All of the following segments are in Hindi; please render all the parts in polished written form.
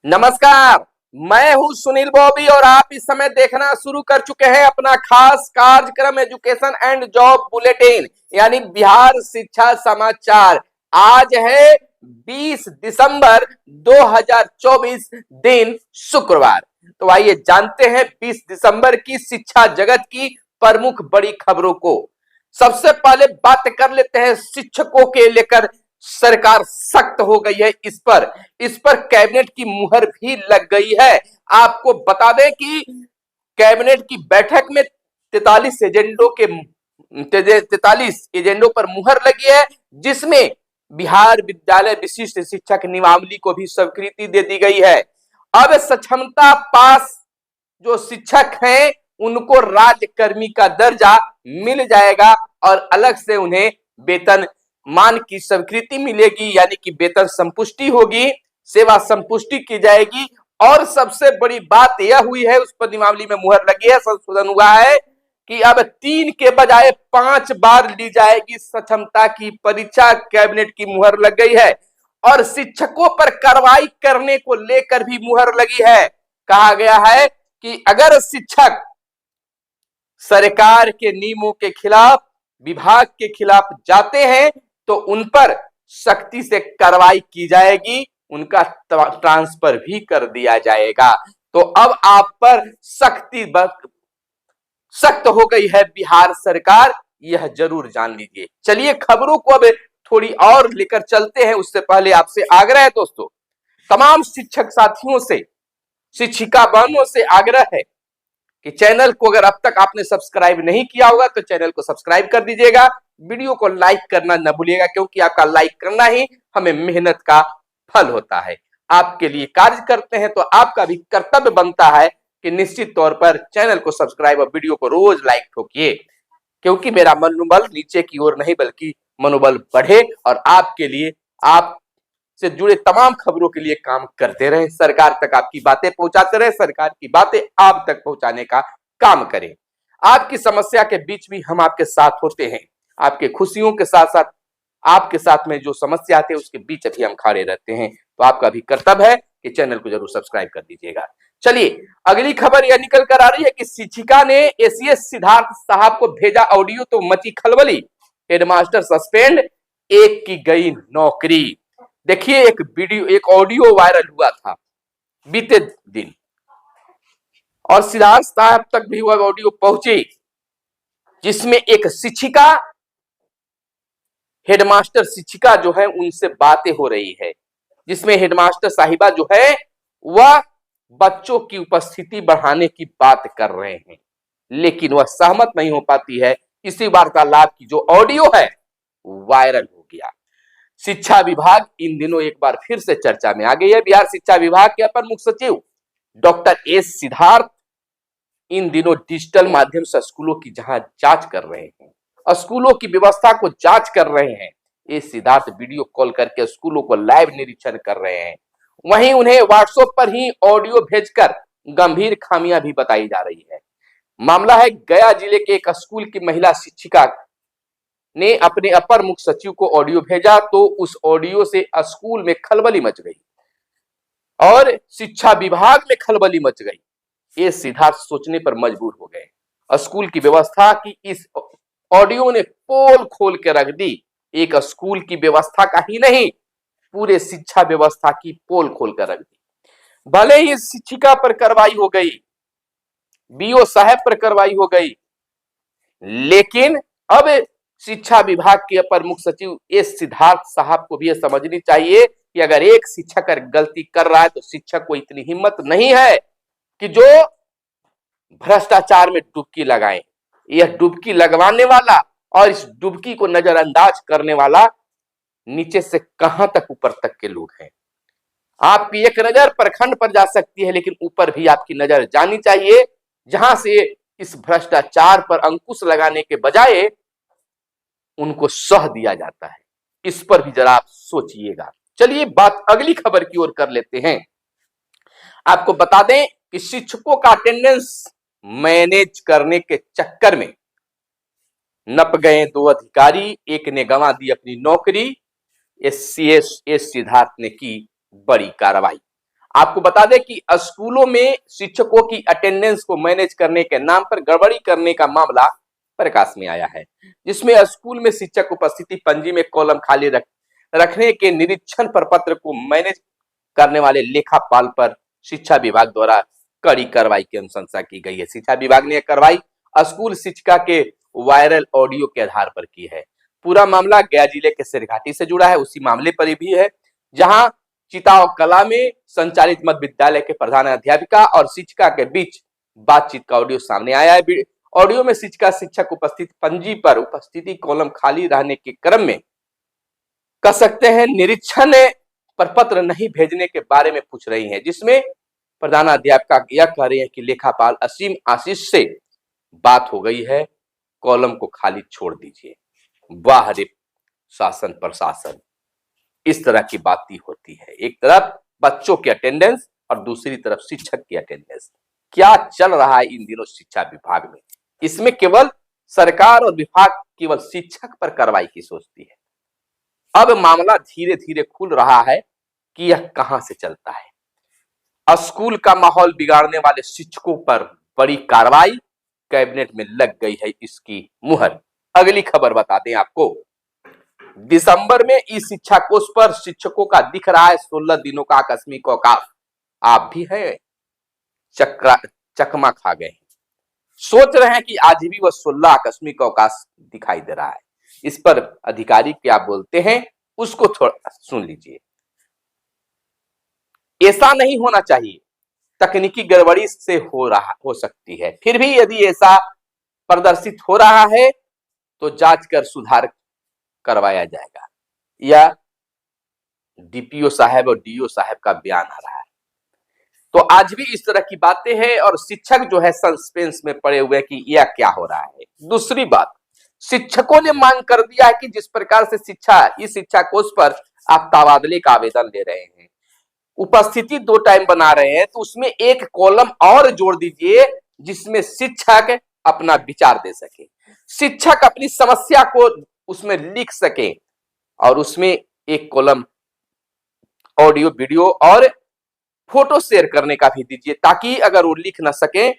नमस्कार। मैं हूं सुनील बॉबी और आप इस समय देखना शुरू कर चुके हैं अपना खास कार्यक्रम एजुकेशन एंड जॉब बुलेटिन यानी बिहार शिक्षा समाचार। आज है 20 दिसंबर 2024 दिन शुक्रवार। तो आइए जानते हैं 20 दिसंबर की शिक्षा जगत की प्रमुख बड़ी खबरों को। सबसे पहले बात कर लेते हैं शिक्षकों के लेकर सरकार सख्त हो गई है। इस पर कैबिनेट की मुहर भी लग गई है। आपको बता दें कि कैबिनेट की बैठक में 43 एजेंडों पर मुहर लगी है, जिसमें बिहार विद्यालय विशिष्ट शिक्षक नियमावली को भी स्वीकृति दे दी गई है। अब सक्षमता पास जो शिक्षक हैं उनको राज्यकर्मी का दर्जा मिल जाएगा और अलग से उन्हें वेतन मान की स्वीकृति मिलेगी, यानी कि वेतन संपुष्टि होगी, सेवा संपुष्टि की जाएगी। और सबसे बड़ी बात यह हुई है, उस पर नियमावली में मुहर लगी है, संशोधन हुआ है कि अब 3 के बजाय 5 बार ली जाएगी सक्षमता की परीक्षा। कैबिनेट की मुहर लग गई है और शिक्षकों पर कार्रवाई करने को लेकर भी मुहर लगी है। कहा गया है कि अगर शिक्षक सरकार के नियमों के खिलाफ, विभाग के खिलाफ जाते हैं तो उन पर सख्ती से कार्रवाई की जाएगी, उनका ट्रांसफर भी कर दिया जाएगा। तो अब आप पर सख्त हो गई है बिहार सरकार, यह जरूर जान लीजिए। चलिए खबरों को अब थोड़ी और लेकर चलते हैं। उससे पहले आपसे आग्रह है दोस्तों, तमाम शिक्षक साथियों से, शिक्षिका बहनों से आग्रह है कि चैनल को अगर अब तक आपने सब्सक्राइब नहीं किया होगा तो चैनल को सब्सक्राइब कर दीजिएगा। वीडियो को लाइक करना न भूलिएगा, क्योंकि आपका लाइक करना ही हमें मेहनत का फल होता है। आपके लिए कार्य करते हैं तो आपका भी कर्तव्य बनता है कि निश्चित तौर पर चैनल को सब्सक्राइब और वीडियो को रोज लाइक ठोकिए, क्योंकि मेरा मनोबल नीचे की ओर नहीं बल्कि मनोबल बढ़े और आपके लिए, आप से जुड़े तमाम खबरों के लिए काम करते रहे, सरकार तक आपकी बातें पहुंचाते रहे, सरकार की बातें आप तक पहुंचाने का काम करें। आपकी समस्या के बीच भी हम आपके साथ होते हैं, आपके खुशियों के साथ साथ आपके साथ में जो समस्या आती है उसके बीच भी हम खड़े रहते हैं। तो आपका भी कर्तव्य है कि चैनल को जरूर सब्सक्राइब कर दीजिएगा। चलिए अगली खबर यह निकल कर आ रही है कि शिक्षिका ने एसीएस सिद्धार्थ साहब को भेजा ऑडियो तो मची खलबली, हेडमास्टर सस्पेंड, एक की गई नौकरी। देखिए एक वीडियो, एक ऑडियो वायरल हुआ था बीते दिन और सिद्धार्थ साहब तक भी वह ऑडियो पहुंची, जिसमें एक शिक्षिका, हेडमास्टर शिक्षिका जो है उनसे बातें हो रही है, जिसमें हेडमास्टर साहिबा जो है वह बच्चों की उपस्थिति बढ़ाने की बात कर रहे हैं, लेकिन वह सहमत नहीं हो पाती है। इसी वार्तालाप की जो ऑडियो है वायरल हो गया। शिक्षा विभाग इन दिनों एक बार फिर से चर्चा में आ गई है। बिहार शिक्षा विभाग के अपर मुख्य सचिव डॉक्टर एस सिद्धार्थ इन दिनों डिजिटल माध्यम से स्कूलों की जहां जांच कर रहे हैं, स्कूलों की व्यवस्था को जांच कर रहे हैं, ये सिद्धार्थ वीडियो कॉल करके स्कूलों को लाइव निरीक्षण कर रहे हैं। वहीं उन्हें व्हाट्सएप पर ही ऑडियो भेजकर गंभीर खामियां भी बताई जा रही है। मामला है गया जिले के एक स्कूल की महिला शिक्षिका ने अपने अपर मुख्य सचिव को ऑडियो भेजा तो उस ऑडियो से स्कूल में खलबली मच गई और शिक्षा विभाग में खलबली मच गई। ये सिद्धार्थ सोचने पर मजबूर हो गए। स्कूल की व्यवस्था की इस ऑडियो ने पोल खोल के रख दी। एक स्कूल की व्यवस्था का ही नहीं, पूरे शिक्षा व्यवस्था की पोल खोल कर रख दी। भले ही शिक्षिका पर कार्रवाई हो गई, बीओ साहब पर कार्रवाई हो गई, लेकिन अब शिक्षा विभाग के अपर मुख्य सचिव एस सिद्धार्थ साहब को भी यह समझनी चाहिए कि अगर एक शिक्षक गलती कर रहा है तो शिक्षक को इतनी हिम्मत नहीं है कि जो भ्रष्टाचार में डुबकी लगाए। यह डुबकी लगवाने वाला और इस डुबकी को नजरअंदाज करने वाला नीचे से कहां तक ऊपर तक के लोग हैं। आपकी एक नजर प्रखंड पर जा सकती है, लेकिन ऊपर भी आपकी नजर जानी चाहिए, जहां से इस भ्रष्टाचार पर अंकुश लगाने के बजाय उनको सह दिया जाता है। इस पर भी जरा आप सोचिएगा। चलिए बात अगली खबर की ओर कर लेते हैं। आपको बता दें कि शिक्षकों का अटेंडेंस मैनेज करने के चक्कर में नप गए 2 अधिकारी, एक ने गंवा दी अपनी नौकरी। एस सिद्धार्थ ने की बड़ी कार्रवाई। आपको बता दें कि स्कूलों में शिक्षकों की अटेंडेंस को मैनेज करने के नाम पर गड़बड़ी करने का मामला प्रकाश में आया है, जिसमें स्कूल में शिक्षक उपस्थिति पंजी में कॉलम खाली रखने के निरीक्षण प्रपत्र को मैनेज करने वाले लेखापाल पर शिक्षा विभाग द्वारा कड़ी कार्रवाई की अनुशंसा की गई है। शिक्षा विभाग ने यह कार्रवाई स्कूल शिक्षिका के वायरल ऑडियो के आधार पर की है। पूरा मामला गया जिले के सिरघाटी से जुड़ा है, उसी मामले पर भी है, जहां चिताव कला में संचालित मध्य विद्यालय के प्रधान अध्यापिका और शिक्षिका के बीच बातचीत का ऑडियो सामने आया है। ऑडियो में शिक्षिका शिक्षक उपस्थित पंजी पर उपस्थिति कॉलम खाली रहने के क्रम में कह सकते हैं निरीक्षण प्रपत्र नहीं भेजने के बारे में पूछ रही हैं, जिसमें प्रधानाध्यापिका यह कह रही है कि लेखापाल असीम आशीष से बात हो गई है, कॉलम को खाली छोड़ दीजिए। वाह रे शासन प्रशासन, इस तरह की बात ही होती है। एक तरफ बच्चों की अटेंडेंस और दूसरी तरफ शिक्षक की अटेंडेंस। क्या चल रहा है इन दिनों शिक्षा विभाग में? इसमें केवल सरकार और विभाग केवल शिक्षक पर कार्रवाई की सोचती है। अब मामला धीरे धीरे खुल रहा है कि यह कहां से चलता है। स्कूल का माहौल बिगाड़ने वाले शिक्षकों पर बड़ी कार्रवाई, कैबिनेट में लग गई है इसकी मुहर। अगली खबर बता दें आपको, दिसंबर में ई शिक्षा कोष पर शिक्षकों का दिख रहा है 16 दिनों का आकस्मिक अवकाश। आप भी है चकमा खा गए, सोच रहे हैं कि आज भी वह 16 आकस्मिक अवकाश दिखाई दे रहा है। इस पर अधिकारी क्या बोलते हैं उसको थोड़ा सुन लीजिए। ऐसा नहीं होना चाहिए, तकनीकी गड़बड़ी से हो सकती है, फिर भी यदि ऐसा प्रदर्शित हो रहा है तो जांच कर सुधार करवाया जाएगा। यह डीपीओ साहब और डीओ साहब का बयान आ रहा है। तो आज भी इस तरह की बातें हैं और शिक्षक जो है सस्पेंस में पड़े हुए कि यह क्या हो रहा है। दूसरी बात, शिक्षकों ने मांग कर दिया है कि जिस प्रकार से इस शिक्षा कोष पर आप तबादले का आवेदन ले रहे हैं, उपस्थिति 2 टाइम बना रहे हैं, तो उसमें एक कॉलम और जोड़ दीजिए जिसमें शिक्षक अपना विचार दे सके, शिक्षक अपनी समस्या को उसमें लिख सके, और उसमें एक कॉलम ऑडियो वीडियो और फोटो शेयर करने का भी दीजिए, ताकि अगर वो लिख ना सके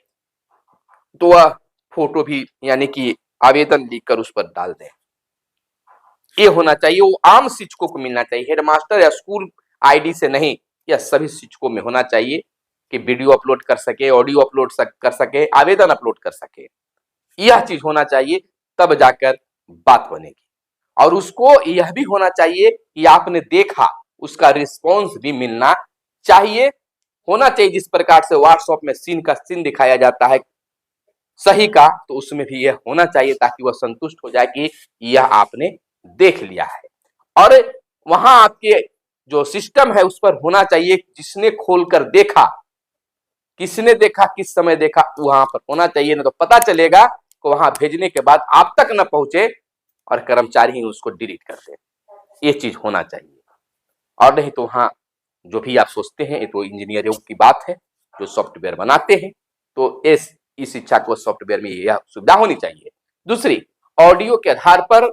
तो वह फोटो भी यानी कि आवेदन लिखकर उस पर डाल दें। ये होना चाहिए, वो आम शिक्षकों को मिलना चाहिए, हेडमास्टर या स्कूल आईडी से नहीं। यह सभी शिक्षकों में होना चाहिए कि वीडियो अपलोड कर सके, ऑडियो अपलोड कर सके, आवेदन अपलोड कर सके। यह चीज होना चाहिए, तब जाकर बात बनेगी। और उसको यह भी होना चाहिए कि आपने देखा, उसका रिस्पॉन्स भी मिलना चाहिए, होना चाहिए। जिस प्रकार से व्हाट्सएप में सीन दिखाया जाता है सही का, तो उसमें भी यह होना चाहिए, ताकि वह संतुष्ट हो जाए कि यह आपने देख लिया है। और वहां आपके जो सिस्टम है उस पर होना चाहिए, जिसने खोलकर देखा, किसने देखा, किस समय देखा, वहां पर होना चाहिए। ना तो पता चलेगा कि वहां भेजने के बाद आप तक न पहुंचे और कर्मचारी ही उसको डिलीट कर दे। ये चीज होना चाहिए। और नहीं तो वहां जो भी आप सोचते हैं, ये तो इंजीनियरों की बात है जो सॉफ्टवेयर बनाते हैं, तो इस शिक्षा को सॉफ्टवेयर में यह सुविधा होनी चाहिए। दूसरी, ऑडियो के आधार पर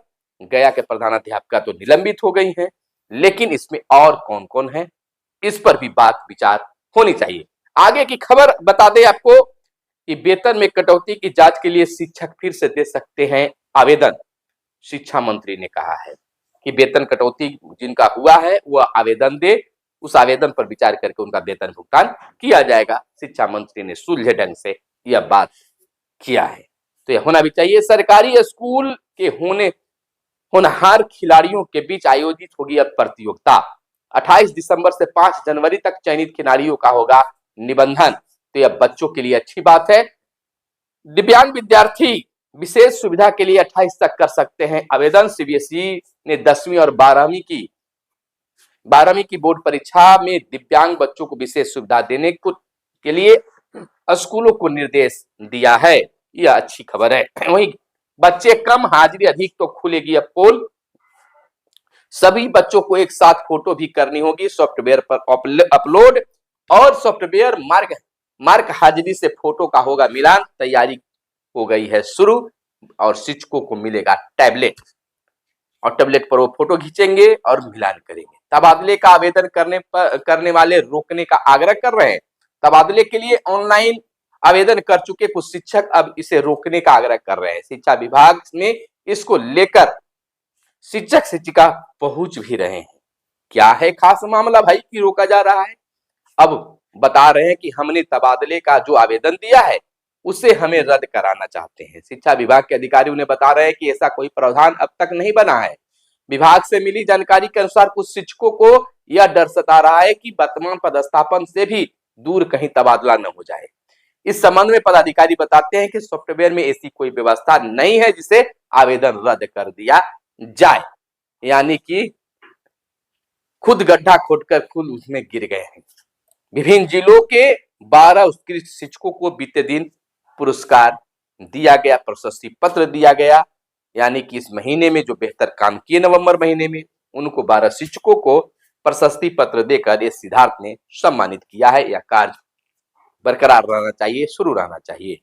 गया के प्रधानाध्यापिका तो निलंबित हो गई हैं, लेकिन इसमें और कौन कौन है, इस पर भी बात विचार होनी चाहिए। आगे की खबर बता दें आपको कि वेतन में कटौती की जांच के लिए शिक्षक फिर से दे सकते हैं आवेदन। शिक्षा मंत्री ने कहा है कि वेतन कटौती जिनका हुआ है वह आवेदन दे, उस आवेदन पर विचार करके उनका वेतन भुगतान किया जाएगा। शिक्षा मंत्री ने सुलझे ढंग से यह बात किया है, तो यह होना भी चाहिए। सरकारी स्कूल के होनहार खिलाड़ियों के बीच आयोजित होगी अब प्रतियोगिता। 28 दिसंबर से 5 जनवरी तक चयनित खिलाड़ियों का होगा निबंधन। तो यह बच्चों के लिए अच्छी बात है। दिव्यांग विद्यार्थी विशेष सुविधा के लिए 28 तक कर सकते हैं आवेदन। सीबीएसई ने 10वीं और 12वीं की बोर्ड परीक्षा में दिव्यांग बच्चों को विशेष सुविधा देने के लिए स्कूलों को निर्देश दिया है। यह अच्छी खबर है। वहीं बच्चे कम हाजिरी अधिक तो खुलेगी अब पोल। सभी बच्चों को एक साथ फोटो भी करनी होगी सॉफ्टवेयर पर अपलोड, और सॉफ्टवेयर मार्क हाजिरी से फोटो का होगा मिलान। तैयारी हो गई है शुरू, और शिक्षकों को मिलेगा टैबलेट, और टैबलेट पर वो फोटो खींचेंगे और मिलान करेंगे। तबादले का आवेदन करने वाले रोकने का आग्रह कर रहे हैं। तबादले के लिए ऑनलाइन आवेदन कर चुके कुछ शिक्षक अब इसे रोकने का आग्रह कर रहे हैं। शिक्षा विभाग में इसको लेकर शिक्षक शिक्षिका पहुंच भी रहे हैं। क्या है खास मामला भाई कि रोका जा रहा है? अब बता रहे हैं कि हमने तबादले का जो आवेदन दिया है उसे हमें रद्द कराना चाहते हैं। शिक्षा विभाग के अधिकारी उन्हें बता रहे हैं कि ऐसा कोई प्रावधान अब तक नहीं बना है। विभाग से मिली जानकारी के अनुसार कुछ शिक्षकों को यह डर सता रहा है कि वर्तमान पदस्थापन से भी दूर कहीं तबादला न हो जाए। इस संबंध में पदाधिकारी बताते हैं कि सॉफ्टवेयर में ऐसी कोई व्यवस्था नहीं है जिसे आवेदन रद्द कर दिया जाए, यानी कि खुद गड्ढा खोदकर खुद उसमें गिर गए हैं। विभिन्न जिलों के 12 उत्कृष्ट शिक्षकों को बीते दिन पुरस्कार दिया गया, प्रशस्ति पत्र दिया गया, यानी कि इस महीने में जो बेहतर काम किए नवंबर महीने में उनको 12 शिक्षकों को प्रशस्ति पत्र देकर ये सिद्धार्थ ने सम्मानित किया है। यह कार्य बरकरार रहना चाहिए, शुरू रहना चाहिए,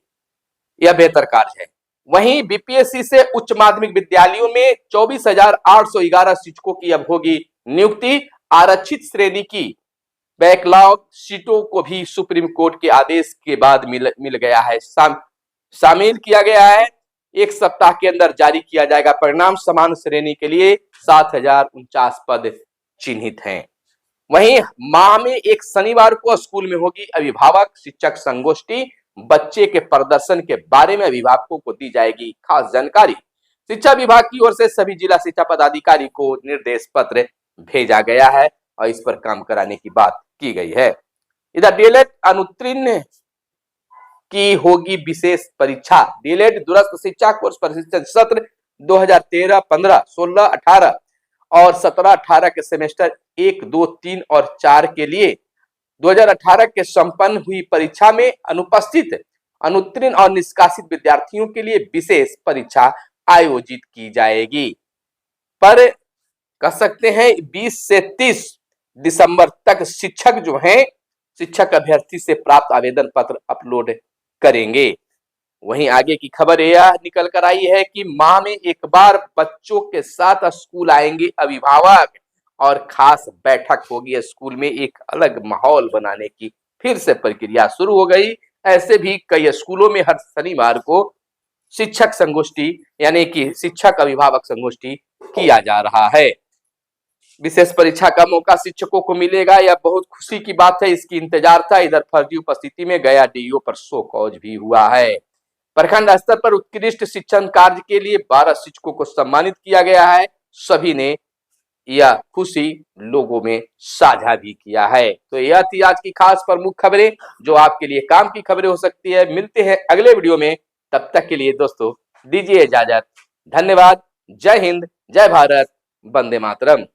यह बेहतर कार्य है। वहीं बीपीएससी से उच्च माध्यमिक विद्यालयों में 24,811 शिक्षकों की अब होगी नियुक्ति। आरक्षित श्रेणी की बैकलॉग सीटों को भी सुप्रीम कोर्ट के आदेश के बाद मिल गया है, शामिल किया गया है। एक सप्ताह के अंदर जारी किया जाएगा परिणाम। समान श्रेणी के लिए 7,049 पद चिन्हित हैं। वहीं माह में एक शनिवार को स्कूल में होगी अभिभावक शिक्षक संगोष्ठी। बच्चे के प्रदर्शन के बारे में अभिभावकों को दी जाएगी खास जानकारी। शिक्षा विभाग की ओर से सभी जिला शिक्षा पदाधिकारी को निर्देश पत्र भेजा गया है और इस पर काम कराने की बात की गई है। इधर डीएलएड अनुत्तीर्ण की होगी विशेष परीक्षा। डीएलएड दूरस्थ शिक्षा कोर्स प्रशिक्षण सत्र 2013-15, 16-18 और 17-18 के सेमेस्टर 1, 2, 3 और 4 के लिए 2018 के संपन्न हुई परीक्षा में अनुपस्थित, अनुत्तीर्ण और निष्कासित विद्यार्थियों के लिए विशेष परीक्षा आयोजित की जाएगी। पर कह सकते हैं 20 से 30 दिसंबर तक शिक्षक जो हैं, शिक्षक अभ्यर्थी से प्राप्त आवेदन पत्र अपलोड करेंगे। वहीं आगे की खबर यह निकल कर आई है कि माह में एक बार बच्चों के साथ स्कूल आएंगे अभिभावक और खास बैठक होगी। स्कूल में एक अलग माहौल बनाने की फिर से प्रक्रिया शुरू हो गई। ऐसे भी कई स्कूलों में हर शनिवार को शिक्षक संगोष्ठी यानी कि शिक्षक अभिभावक संगोष्ठी किया जा रहा है। विशेष परीक्षा का मौका शिक्षकों को मिलेगा, यह बहुत खुशी की बात है। इसकी इंतजार था। इधर फर्जी उपस्थिति में गया डीईओ पर शो कॉज भी हुआ है। प्रखंड स्तर पर उत्कृष्ट शिक्षण कार्य के लिए 12 शिक्षकों को सम्मानित किया गया है। सभी ने यह खुशी लोगों में साझा भी किया है। तो यह थी आज की खास प्रमुख खबरें जो आपके लिए काम की खबरें हो सकती है। मिलते हैं अगले वीडियो में, तब तक के लिए दोस्तों दीजिए इजाजत। धन्यवाद। जय हिंद, जय भारत, वंदे मातरम।